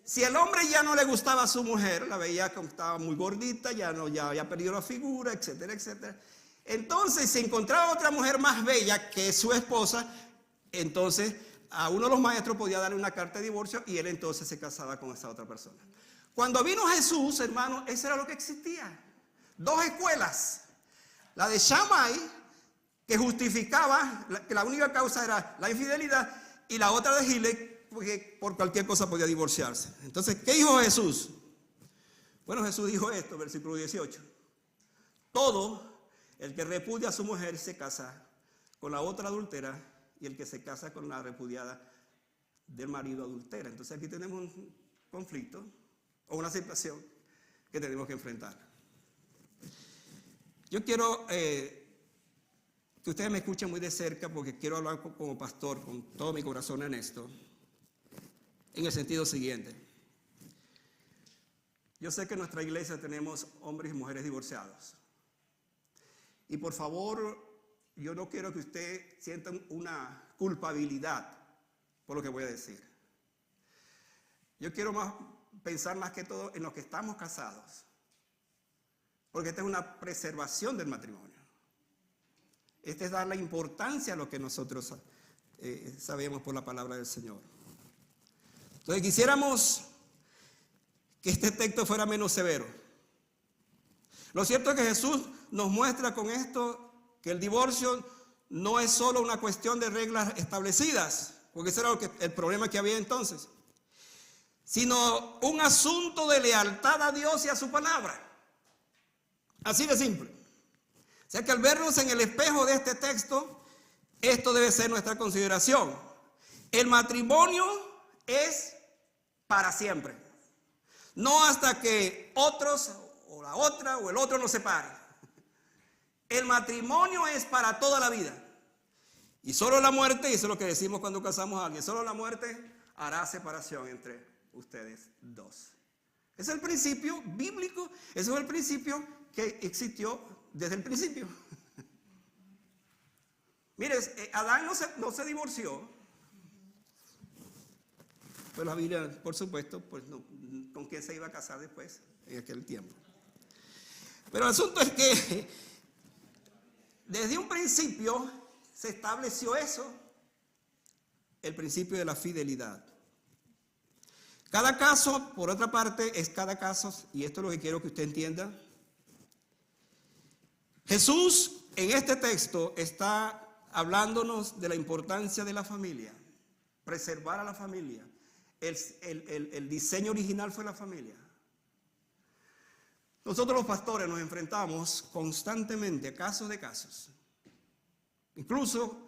Si el hombre ya no le gustaba a su mujer, la veía como estaba muy gordita, ya había perdido la figura, etcétera, etcétera. Entonces, si encontraba otra mujer más bella que su esposa, entonces a uno de los maestros podía darle una carta de divorcio y él entonces se casaba con esa otra persona. Cuando vino Jesús, hermano, eso era lo que existía. Dos escuelas. La de Shammai, que justificaba que la única causa era la infidelidad, y la otra de Hillel, porque por cualquier cosa podía divorciarse. Entonces, ¿qué dijo Jesús? Bueno, Jesús dijo esto, versículo 18. Todo el que repudia a su mujer se casa con la otra adúltera, y el que se casa con la repudiada del marido adultera. Entonces aquí tenemos un conflicto o una situación que tenemos que enfrentar. Yo quiero que ustedes me escuchen muy de cerca, porque quiero hablar como pastor con todo mi corazón en esto, en el sentido siguiente. Yo sé que en nuestra iglesia tenemos hombres y mujeres divorciados. Y por favor, yo no quiero que usted sienta una culpabilidad por lo que voy a decir. Yo quiero pensar más que todo en los que estamos casados, porque esta es una preservación del matrimonio. Este es dar la importancia a lo que nosotros sabemos por la palabra del Señor. Entonces quisiéramos que este texto fuera menos severo. Lo cierto es que Jesús nos muestra con esto que el divorcio no es solo una cuestión de reglas establecidas, porque ese era el problema que había entonces, sino un asunto de lealtad a Dios y a su palabra. Así de simple. O sea que al vernos en el espejo de este texto, esto debe ser nuestra consideración. El matrimonio es para siempre, no hasta que otros o la otra o el otro nos separe. El matrimonio es para toda la vida. Y solo la muerte, y eso es lo que decimos cuando casamos a alguien, solo la muerte hará separación entre ustedes dos. Ese es el principio bíblico, ese es el principio que existió desde el principio. Mire, Adán no se divorció. Pues la Biblia, por supuesto, pues no, ¿con quién se iba a casar después en aquel tiempo? Pero el asunto es que desde un principio se estableció eso, el principio de la fidelidad. Cada caso, por otra parte, es cada caso, y esto es lo que quiero que usted entienda. Jesús en este texto está hablándonos de la importancia de la familia, preservar a la familia. El diseño original fue la familia. Nosotros los pastores nos enfrentamos constantemente a casos de casos. Incluso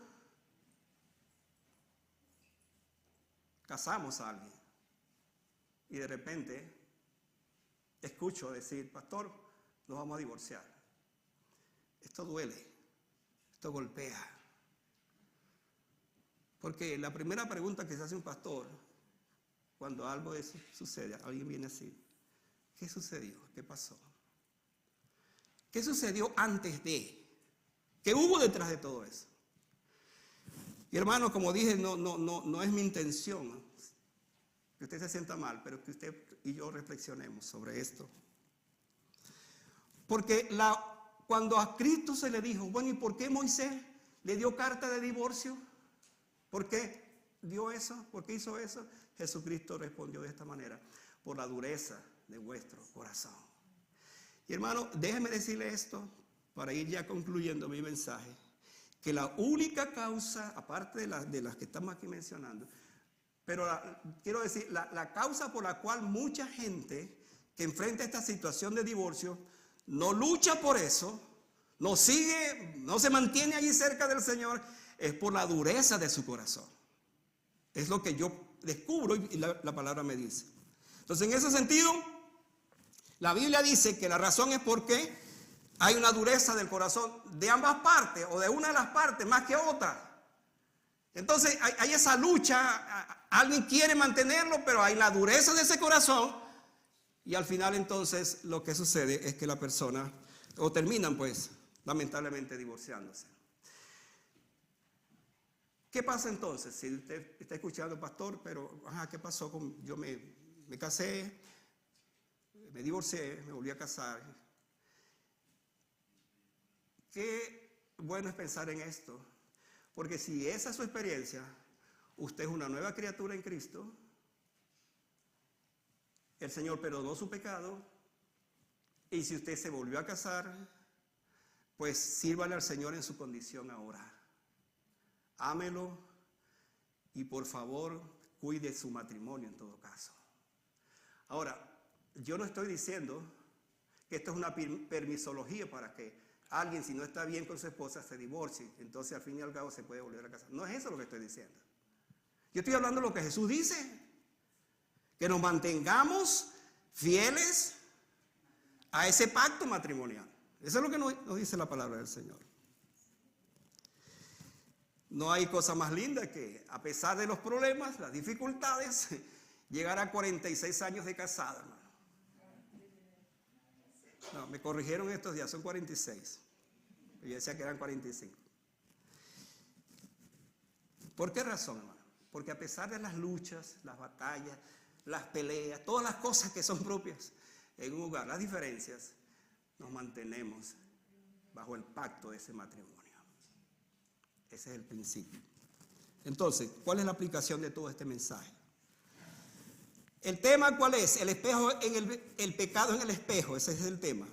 casamos a alguien y de repente escucho decir: pastor, nos vamos a divorciar. Esto duele, esto golpea. Porque la primera pregunta que se hace un pastor cuando algo de eso sucede, alguien viene así: ¿qué sucedió? ¿Qué pasó? ¿Qué sucedió antes de? ¿Qué hubo detrás de todo eso? Y hermano, como dije, no es mi intención que usted se sienta mal, pero que usted y yo reflexionemos sobre esto. Porque cuando a Cristo se le dijo, bueno, ¿y por qué Moisés le dio carta de divorcio? ¿Por qué dio eso? ¿Por qué hizo eso? Jesucristo respondió de esta manera: por la dureza de vuestro corazón. Y hermano, déjeme decirle esto para ir ya concluyendo mi mensaje, que la única causa, aparte de las que estamos aquí mencionando, pero quiero decir, la causa por la cual mucha gente que enfrenta esta situación de divorcio no lucha por eso, no sigue, no se mantiene allí cerca del Señor, es por la dureza de su corazón. Es lo que yo descubro y la palabra me dice. Entonces, en ese sentido, la Biblia dice que la razón es porque hay una dureza del corazón de ambas partes o de una de las partes más que otra. Entonces hay esa lucha, alguien quiere mantenerlo, pero hay la dureza de ese corazón y al final entonces lo que sucede es que la persona, o terminan pues lamentablemente divorciándose. ¿Qué pasa entonces? Si usted está escuchando, pastor, pero ¿qué pasó? Yo me casé, me divorcié, me volví a casar. Qué bueno es pensar en esto, porque si esa es su experiencia, usted es una nueva criatura en Cristo, el Señor perdonó su pecado, y si usted se volvió a casar, pues sírvale al Señor en su condición ahora. Ámelo y por favor cuide su matrimonio en todo caso. Ahora, yo no estoy diciendo que esto es una permisología para que alguien, si no está bien con su esposa, se divorcie, entonces al fin y al cabo se puede volver a casar. No es eso lo que estoy diciendo. Yo estoy hablando de lo que Jesús dice, que nos mantengamos fieles a ese pacto matrimonial. Eso es lo que nos dice la palabra del Señor. No hay cosa más linda que, a pesar de los problemas, las dificultades, llegar a 46 años de casada, hermano. No, me corrigieron estos días, son 46. Yo decía que eran 45. ¿Por qué razón, hermano? Porque a pesar de las luchas, las batallas, las peleas, todas las cosas que son propias en un hogar, las diferencias, nos mantenemos bajo el pacto de ese matrimonio. Ese es el principio. Entonces, ¿cuál es la aplicación de todo este mensaje? ¿El tema cuál es? El espejo el pecado en el espejo, ese es el tema.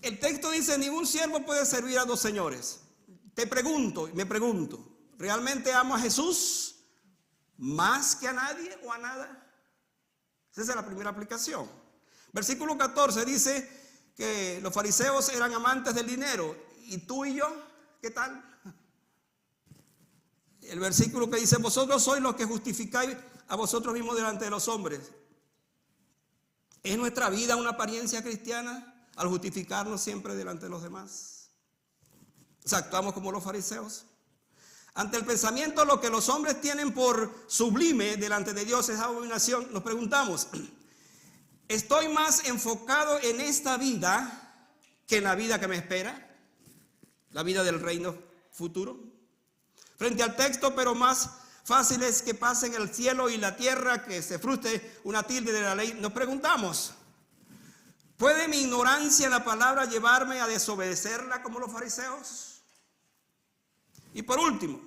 El texto dice, ningún siervo puede servir a dos señores. Me pregunto, ¿realmente amo a Jesús más que a nadie o a nada? Esa es la primera aplicación. Versículo 14 dice que los fariseos eran amantes del dinero. ¿Y tú y yo? ¿Qué tal? El versículo que dice, vosotros sois los que justificáis a vosotros mismos delante de los hombres. ¿Es nuestra vida una apariencia cristiana al justificarnos siempre delante de los demás? O sea, actuamos como los fariseos. Ante el pensamiento, lo que los hombres tienen por sublime delante de Dios es abominación. Nos preguntamos, ¿estoy más enfocado en esta vida que en la vida que me espera? La vida del reino futuro. Frente al texto, pero más fácil es que pasen el cielo y la tierra, que se frustre una tilde de la ley. Nos preguntamos, ¿puede mi ignorancia en la palabra llevarme a desobedecerla como los fariseos? Y por último,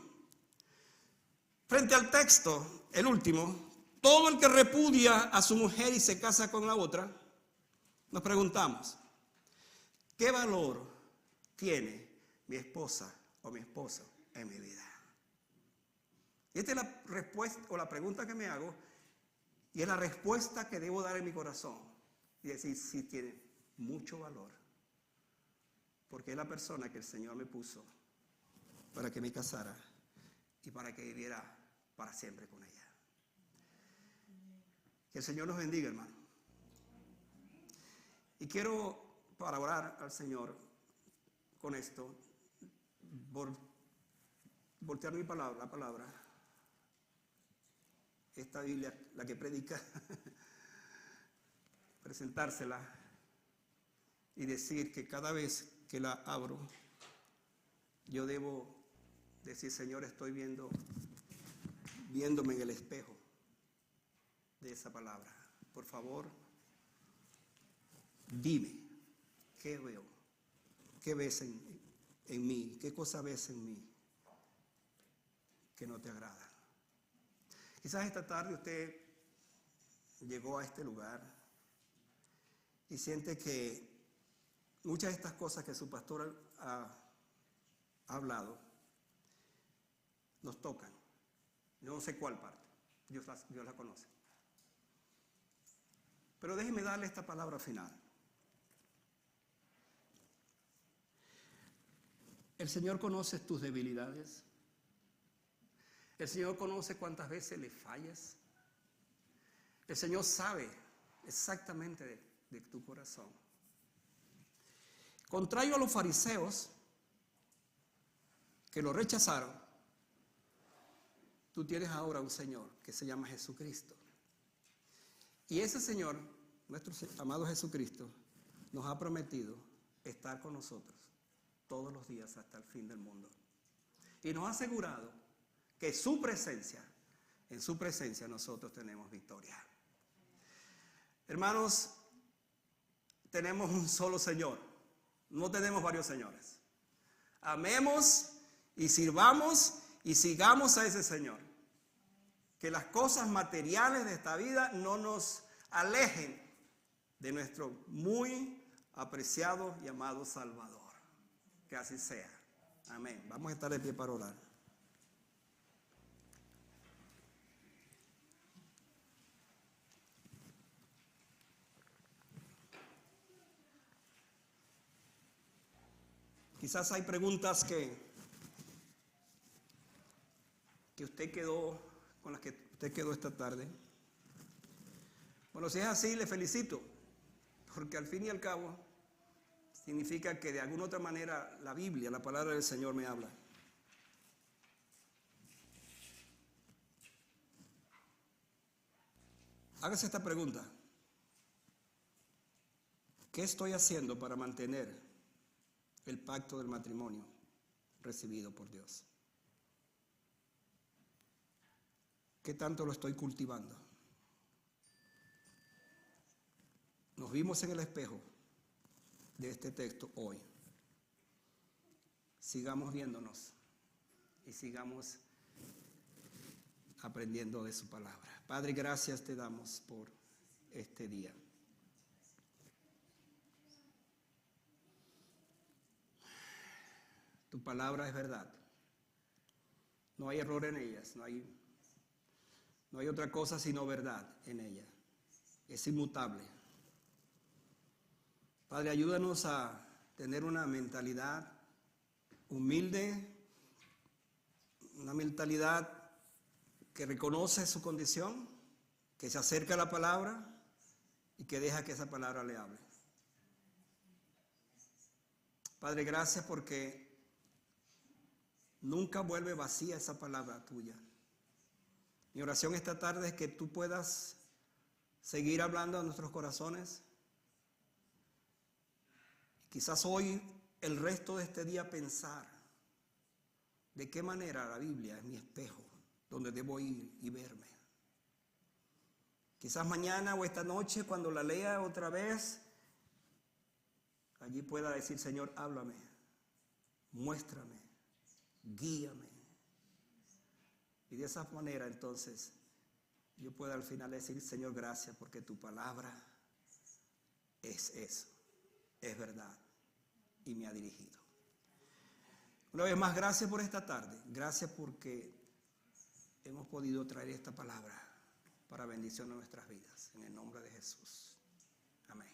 frente al texto, el último, todo el que repudia a su mujer y se casa con la otra, nos preguntamos, ¿qué valor tiene mi esposa o mi esposo en mi vida? Y esta es la respuesta o la pregunta que me hago, y es la respuesta que debo dar en mi corazón. Y decir, sí tiene mucho valor, porque es la persona que el Señor me puso para que me casara y para que viviera para siempre con ella. Que el Señor nos bendiga, hermano. Y quiero, para orar al Señor con esto, voltear mi palabra, la palabra, esta Biblia, la que predica, presentársela y decir que cada vez que la abro, yo debo decir, Señor, estoy viéndome en el espejo de esa palabra. Por favor, dime ¿qué veo? ¿Qué ves en mí? ¿Qué cosa ves en mí que no te agrada? Quizás esta tarde usted llegó a este lugar y siente que muchas de estas cosas que su pastor ha hablado nos tocan. Yo no sé cuál parte, Dios la conoce. Pero déjeme darle esta palabra final. El Señor conoce tus debilidades. El Señor conoce cuántas veces le fallas. El Señor sabe exactamente de tu corazón. Contrario a los fariseos, que lo rechazaron, tú tienes ahora un Señor que se llama Jesucristo. Y ese Señor, nuestro amado Jesucristo, nos ha prometido estar con nosotros todos los días hasta el fin del mundo. Y nos ha asegurado que en su presencia nosotros tenemos victoria. Hermanos, tenemos un solo Señor, no tenemos varios señores. Amemos y sirvamos y sigamos a ese Señor. Que las cosas materiales de esta vida no nos alejen de nuestro muy apreciado y amado Salvador. Que así sea. Amén. Vamos a estar de pie para orar. Quizás hay preguntas con las que usted quedó esta tarde. Bueno, si es así, le felicito, porque al fin y al cabo significa que de alguna otra manera la Biblia, la palabra del Señor me habla. Hágase esta pregunta: ¿qué estoy haciendo para mantener el pacto del matrimonio recibido por Dios? ¿Qué tanto lo estoy cultivando? Nos vimos en el espejo de este texto hoy. Sigamos viéndonos y sigamos aprendiendo de su palabra. Padre, gracias te damos por este día. Tu palabra es verdad. No hay error en ellas, no hay otra cosa sino verdad en ella. Es inmutable. Padre, ayúdanos a tener una mentalidad humilde, una mentalidad que reconoce su condición, que se acerca a la palabra y que deja que esa palabra le hable. Padre, gracias porque nunca vuelve vacía esa palabra tuya. Mi oración esta tarde es que tú puedas seguir hablando a nuestros corazones. Quizás hoy, el resto de este día, pensar de qué manera la Biblia es mi espejo, donde debo ir y verme. Quizás mañana o esta noche, cuando la lea otra vez, allí pueda decir: Señor, háblame, muéstrame, guíame. Y de esa manera entonces yo puedo al final decir: Señor, gracias porque tu palabra es eso, es verdad y me ha dirigido. Una vez más, gracias por esta tarde, gracias porque hemos podido traer esta palabra para bendición de nuestras vidas. En el nombre de Jesús. Amén.